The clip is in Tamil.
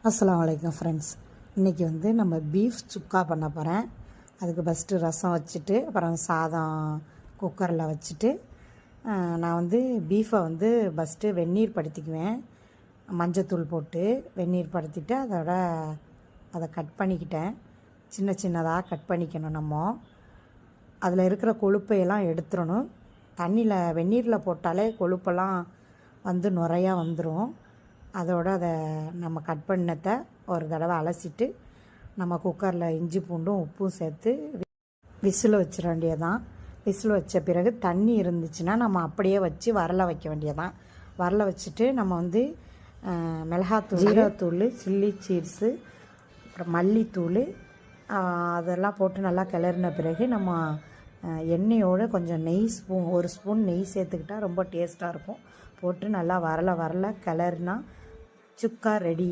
அஸ்ஸலாமு அலைக்கும் ஃப்ரெண்ட்ஸ். இன்றைக்கி நம்ம பீஃப் சுக்கா பண்ண போகிறேன். அதுக்கு ஃபஸ்ட்டு ரசம் வச்சுட்டு அப்புறம் சாதம் குக்கரில் வச்சுட்டு நான் பீஃபை ஃபஸ்ட்டு வெந்நீர் படுத்திக்குவேன். மஞ்சத்தூள் போட்டு வெந்நீர் படுத்திட்டு அதை கட் பண்ணிக்கிட்டேன். சின்ன சின்னதாக கட் பண்ணிக்கணும். நம்ம அதில் இருக்கிற கொழுப்பையெல்லாம் எடுத்துடணும். வெந்நீரில் போட்டாலே கொழுப்பெல்லாம் நுரையா வந்துடும். அதோடு அதை நம்ம கட் பண்ணதை ஒரு தடவை அலசிட்டு நம்ம குக்கரில் இஞ்சி பூண்டும் உப்பும் சேர்த்து விசில் வச்சிட வேண்டியதான். விசில் வச்ச பிறகு தண்ணி இருந்துச்சுன்னா நம்ம அப்படியே வச்சு வரல வைக்க வேண்டியதான். வரல வச்சுட்டு நம்ம மிளகாத்தூள், ஜீராத்தூள், சில்லி சீட்ஸு, அப்புறம் மல்லித்தூள் அதெல்லாம் போட்டு நல்லா கிளறின பிறகு நம்ம எண்ணெயோடு கொஞ்சம் ஒரு ஸ்பூன் நெய் சேர்த்துக்கிட்டால் ரொம்ப டேஸ்ட்டாக இருக்கும். போட்டு நல்லா வரல கிளறினா சுக்கா ரெடி.